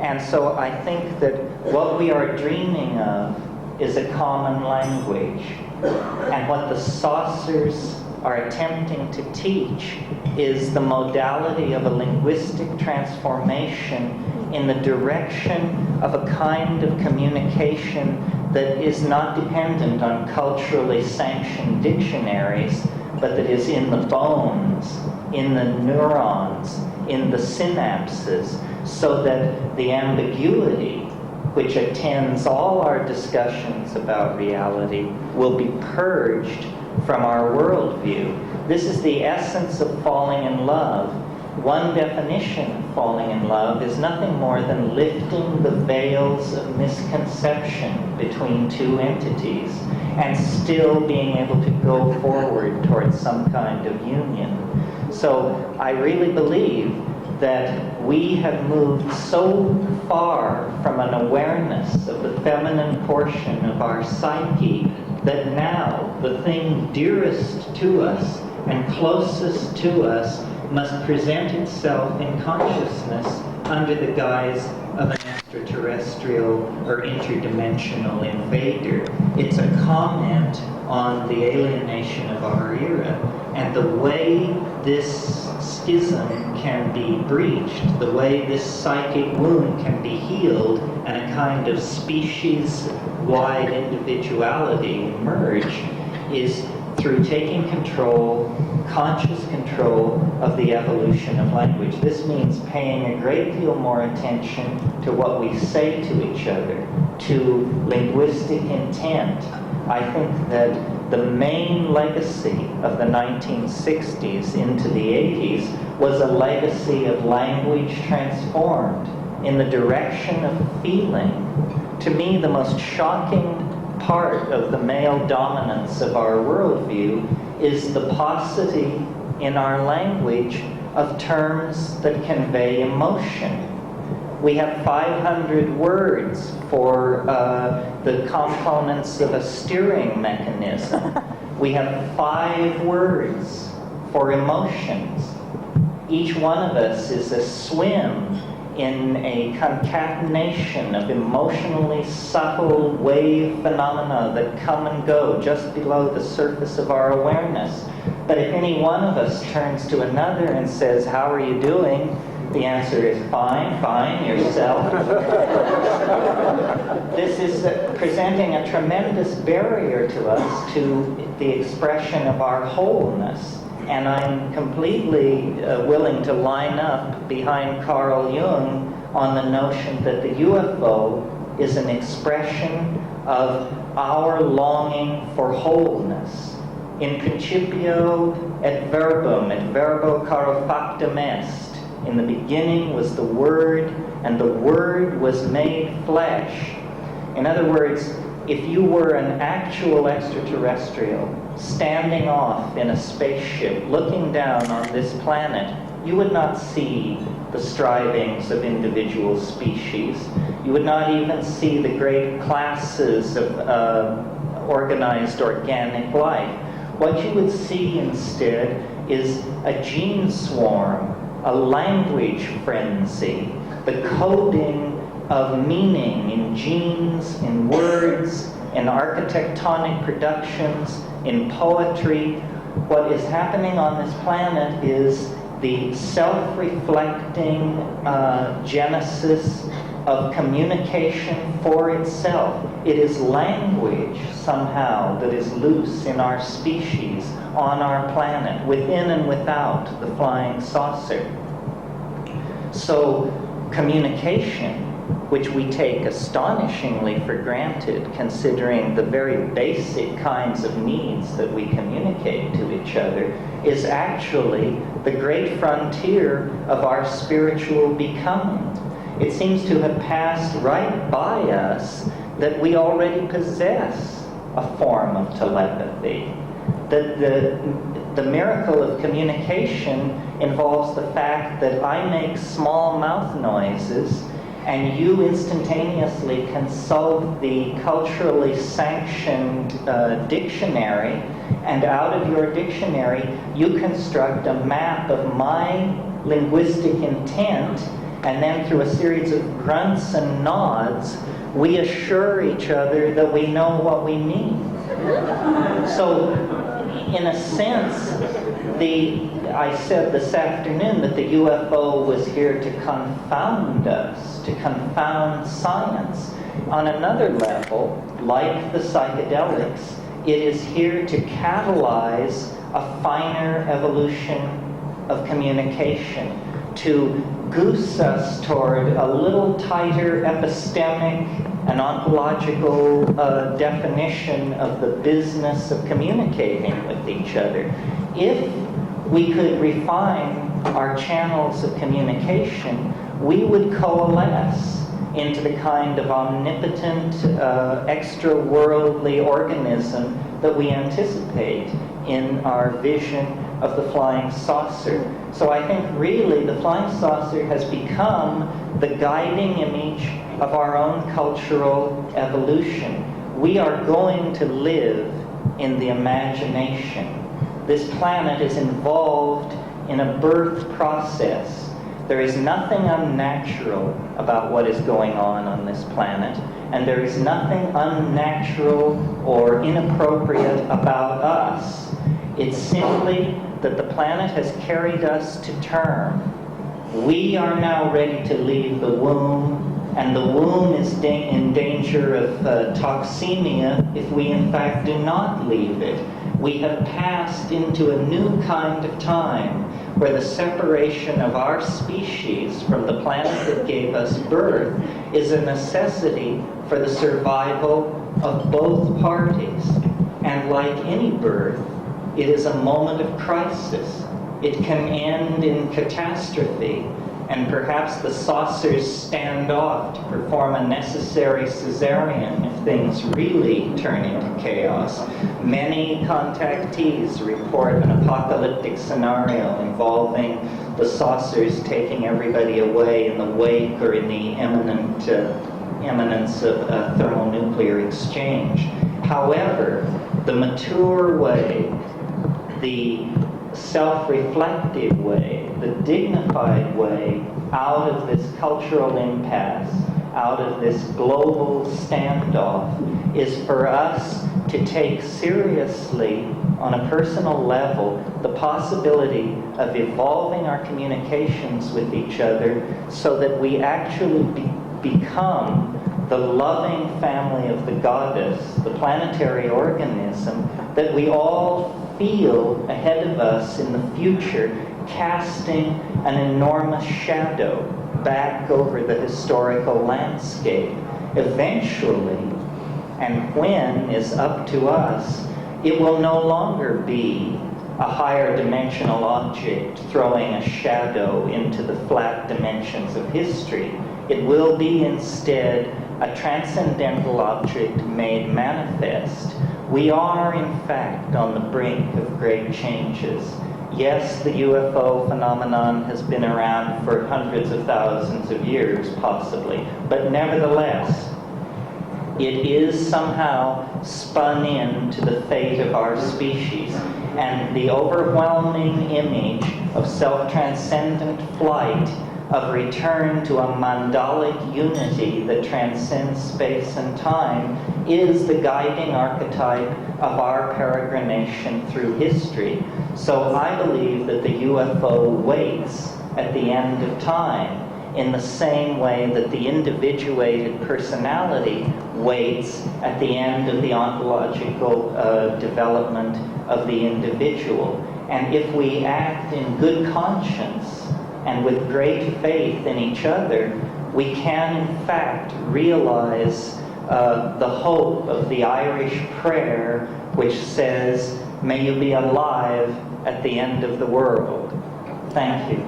And so I think that what we are dreaming of is a common language. And what the saucers are attempting to teach is the modality of a linguistic transformation in the direction of a kind of communication that is not dependent on culturally sanctioned dictionaries, but that is in the bones, in the neurons, in the synapses, so that the ambiguity which attends all our discussions about reality will be purged from our worldview. This is the essence of falling in love. One definition of falling in love is nothing more than lifting the veils of misconception between two entities and still being able to go forward towards some kind of union. So I really believe that we have moved so far from an awareness of the feminine portion of our psyche that now the thing dearest to us and closest to us must present itself in consciousness under the guise of an extraterrestrial or interdimensional invader. It's a comment on the alienation of our era. And the way this schism can be breached, the way this psychic wound can be healed, and a kind of species-wide individuality emerge is through taking control, conscious control of the evolution of language. This means paying a great deal more attention to what we say to each other, to linguistic intent. I think that the main legacy of the 1960s into the 80s was a legacy of language transformed in the direction of feeling. To me, the most shocking part of the male dominance of our worldview is the paucity in our language of terms that convey emotion. We have 500 words for the components of a steering mechanism. We have 5 words for emotions. Each one of us is a swim in a concatenation of emotionally subtle wave phenomena that come and go just below the surface of our awareness. But if any one of us turns to another and says, "How are you doing?" the answer is, "Fine, fine, yourself." This is presenting a tremendous barrier to us to the expression of our wholeness. And I'm completely willing to line up behind Carl Jung on the notion that the UFO is an expression of our longing for wholeness. In principio et verbum, et verbo caro factum est. In the beginning was the Word, and the Word was made flesh. In other words, if you were an actual extraterrestrial standing off in a spaceship looking down on this planet, you would not see the strivings of individual species. You would not even see the great classes of organized organic life. What you would see instead is a gene swarm, a language frenzy, the coding of meaning in genes, in words, in architectonic productions, in poetry. What is happening on this planet is the self-reflecting genesis of communication for itself. It is language, somehow, that is loose in our species, on our planet, within and without the flying saucer. So, communication, which we take astonishingly for granted, considering the very basic kinds of needs that we communicate to each other, is actually the great frontier of our spiritual becoming. It seems to have passed right by us that we already possess a form of telepathy. That the miracle of communication involves the fact that I make small mouth noises and you instantaneously consult the culturally sanctioned dictionary, and out of your dictionary you construct a map of my linguistic intent, And then through a series of grunts and nods, we assure each other that we know what we mean. So, in a sense, I said this afternoon that the UFO was here to confound us, to confound science. On another level, like the psychedelics, it is here to catalyze a finer evolution of communication, to goose us toward a little tighter epistemic and ontological definition of the business of communicating with each other. If we could refine our channels of communication, we would coalesce into the kind of omnipotent, extra-worldly organism that we anticipate in our vision of the flying saucer. So I think really the flying saucer has become the guiding image of our own cultural evolution. We are going to live in the imagination. This planet is involved in a birth process. There is nothing unnatural about what is going on this planet, and there is nothing unnatural or inappropriate about us. It's simply that the planet has carried us to term. We are now ready to leave the womb, and the womb is in danger of toxemia if we in fact do not leave it. We have passed into a new kind of time where the separation of our species from the planet that gave us birth is a necessity for the survival of both parties. And like any birth, it is a moment of crisis. It can end in catastrophe, and perhaps the saucers stand off to perform a necessary cesarean if things really turn into chaos. Many contactees report an apocalyptic scenario involving the saucers taking everybody away in the wake or in the imminence of a thermonuclear exchange. However, the mature way, the self-reflective way, the dignified way out of this cultural impasse, out of this global standoff, is for us to take seriously on a personal level the possibility of evolving our communications with each other so that we actually become the loving family of the goddess, the planetary organism that we all feel ahead of us in the future, casting an enormous shadow back over the historical landscape. Eventually, and when is up to us, it will no longer be a higher dimensional object throwing a shadow into the flat dimensions of history. It will be instead a transcendental object made manifest. We are, in fact, on the brink of great changes. Yes, the UFO phenomenon has been around for hundreds of thousands of years, possibly, but nevertheless, it is somehow spun into the fate of our species. And the overwhelming image of self-transcendent flight, of return to a mandalic unity that transcends space and time, is the guiding archetype of our peregrination through history. So I believe that the UFO waits at the end of time in the same way that the individuated personality waits at the end of the ontological development of the individual. And if we act in good conscience and with great faith in each other, we can in fact realize the hope of the Irish prayer, which says, "May you be alive at the end of the world." Thank you.